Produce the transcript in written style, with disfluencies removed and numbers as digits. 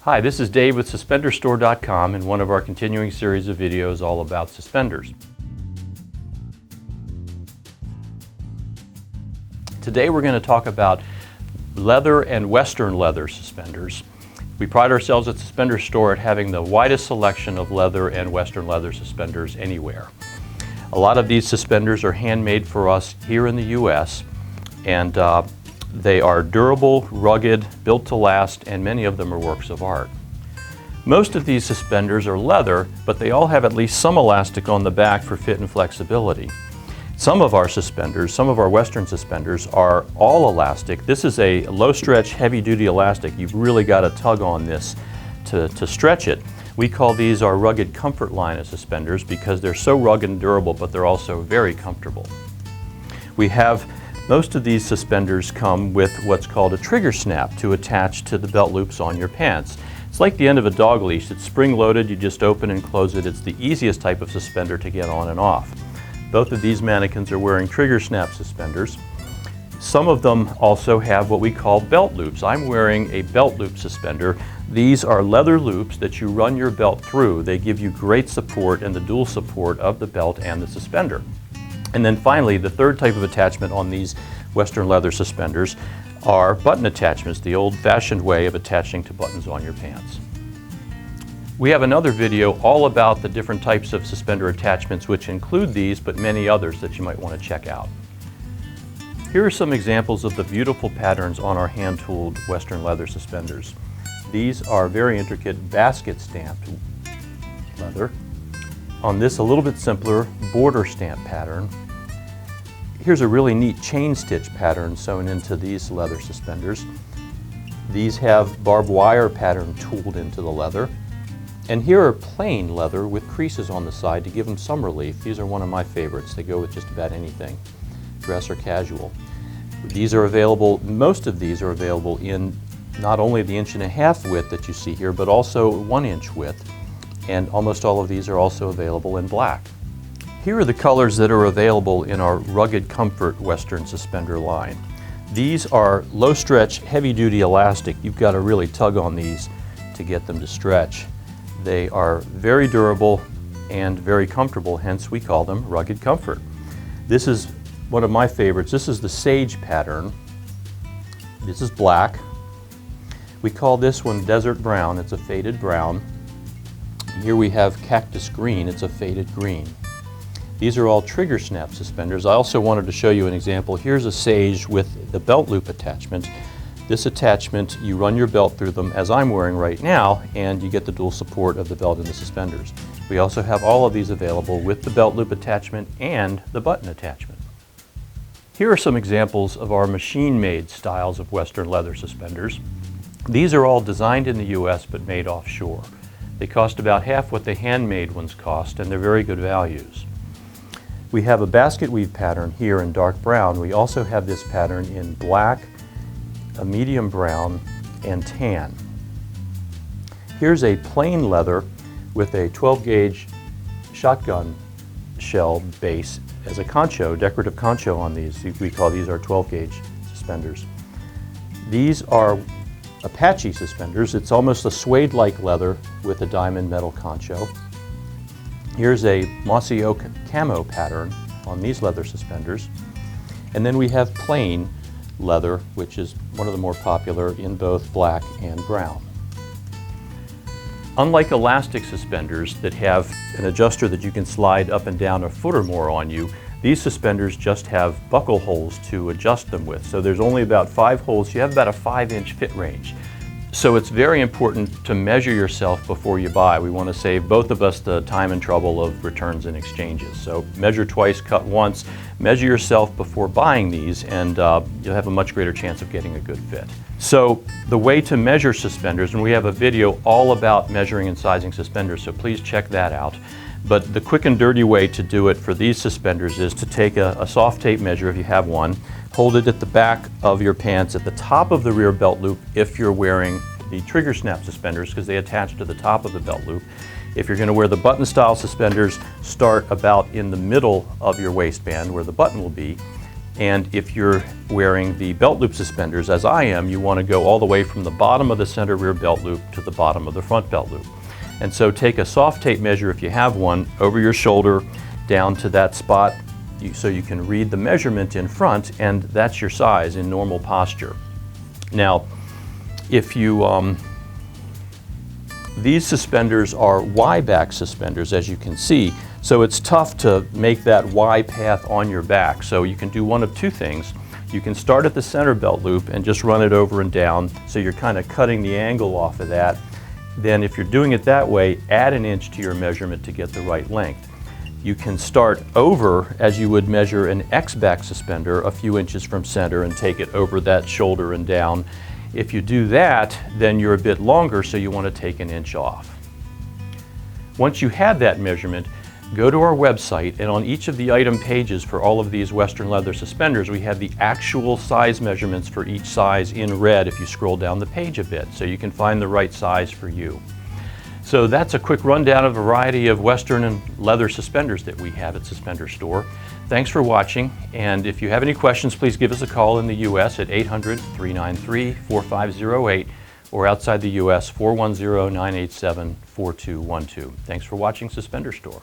Hi, this is Dave with SuspenderStore.com and one of our continuing series of videos all about suspenders. Today we're going to talk about leather and Western leather suspenders. We pride ourselves at SuspenderStore at having the widest selection of leather and Western leather suspenders anywhere. A lot of these suspenders are handmade for us here in the U.S. and they are durable, rugged, built to last, and many of them are works of art. Most of these suspenders are leather, but they all have at least some elastic on the back for fit and flexibility. Some of our suspenders, some of our Western suspenders, are all elastic. This is a low-stretch, heavy-duty elastic. You've really got to tug on this to stretch it. We call these our rugged comfort line of suspenders because they're so rugged and durable, but they're also very comfortable. Most of these suspenders come with what's called a trigger snap to attach to the belt loops on your pants. It's like the end of a dog leash. It's spring-loaded. You just open and close it. It's the easiest type of suspender to get on and off. Both of these mannequins are wearing trigger snap suspenders. Some of them also have what we call belt loops. I'm wearing a belt loop suspender. These are leather loops that you run your belt through. They give you great support and the dual support of the belt and the suspender. And then finally, the third type of attachment on these Western leather suspenders are button attachments, the old-fashioned way of attaching to buttons on your pants. We have another video all about the different types of suspender attachments, which include these, but many others that you might want to check out. Here are some examples of the beautiful patterns on our hand-tooled Western leather suspenders. These are very intricate basket-stamped leather. On this, a little bit simpler border stamp pattern. Here's a really neat chain stitch pattern sewn into these leather suspenders. These have barbed wire pattern tooled into the leather. And here are plain leather with creases on the side to give them some relief. These are one of my favorites. They go with just about anything, dress or casual. These are available, most of these are available in not only the 1.5" width that you see here, but also 1" width. And almost all of these are also available in black. Here are the colors that are available in our rugged comfort Western suspender line. These are low stretch, heavy duty elastic. You've got to really tug on these to get them to stretch. They are very durable and very comfortable, hence we call them rugged comfort. This is one of my favorites. This is the sage pattern. This is black. We call this one desert brown. It's a faded brown. Here we have cactus green. It's a faded green. These are all trigger snap suspenders. I also wanted to show you an example. Here's a sage with the belt loop attachment. This attachment, you run your belt through them, as I'm wearing right now, and you get the dual support of the belt and the suspenders. We also have all of these available with the belt loop attachment and the button attachment. Here are some examples of our machine-made styles of Western leather suspenders. These are all designed in the U.S. but made offshore. They cost about half what the handmade ones cost, and they're very good values. We have a basket weave pattern here in dark brown. We also have this pattern in black, a medium brown, and tan. Here's a plain leather with a 12-gauge shotgun shell base as a concho, decorative concho on these. We call these our 12-gauge suspenders. These are Apache suspenders. It's almost a suede-like leather with a diamond metal concho. Here's a mossy oak camo pattern on these leather suspenders. And then we have plain leather, which is one of the more popular in both black and brown. Unlike elastic suspenders that have an adjuster that you can slide up and down a foot or more on you, these suspenders just have buckle holes to adjust them with. So there's only about 5 holes. You have about a 5" fit range. So it's very important to measure yourself before you buy. We want to save both of us the time and trouble of returns and exchanges. So measure twice, cut once. Measure yourself before buying these, and you'll have a much greater chance of getting a good fit. So the way to measure suspenders, and we have a video all about measuring and sizing suspenders, so please check that out. But the quick and dirty way to do it for these suspenders is to take a soft tape measure, if you have one, hold it at the back of your pants at the top of the rear belt loop if you're wearing the trigger snap suspenders, because they attach to the top of the belt loop. If you're going to wear the button style suspenders, start about in the middle of your waistband where the button will be, And if you're wearing the belt loop suspenders, as I am, you want to go all the way from the bottom of the center rear belt loop to the bottom of the front belt loop. And so take a soft tape measure, if you have one, over your shoulder down to that spot so you can read the measurement in front, and that's your size in normal posture. Now, if you, these suspenders are Y-back suspenders, as you can see, so it's tough to make that Y path on your back. So you can do one of two things. You can start at the center belt loop and just run it over and down, so you're kind of cutting the angle off of that. Then if you're doing it that way, add an inch to your measurement to get the right length. You can start over as you would measure an X-back suspender a few inches from center and take it over that shoulder and down. If you do that, then you're a bit longer, so you want to take an inch off. Once you have that measurement, go to our website, and on each of the item pages for all of these Western leather suspenders, we have the actual size measurements for each size in red if you scroll down the page a bit, so you can find the right size for you. So that's a quick rundown of a variety of Western and leather suspenders that we have at SuspenderStore. Thanks for watching, and if you have any questions, please give us a call in the U.S. at 800-393-4508 or outside the U.S. 410-987-4212. Thanks for watching SuspenderStore.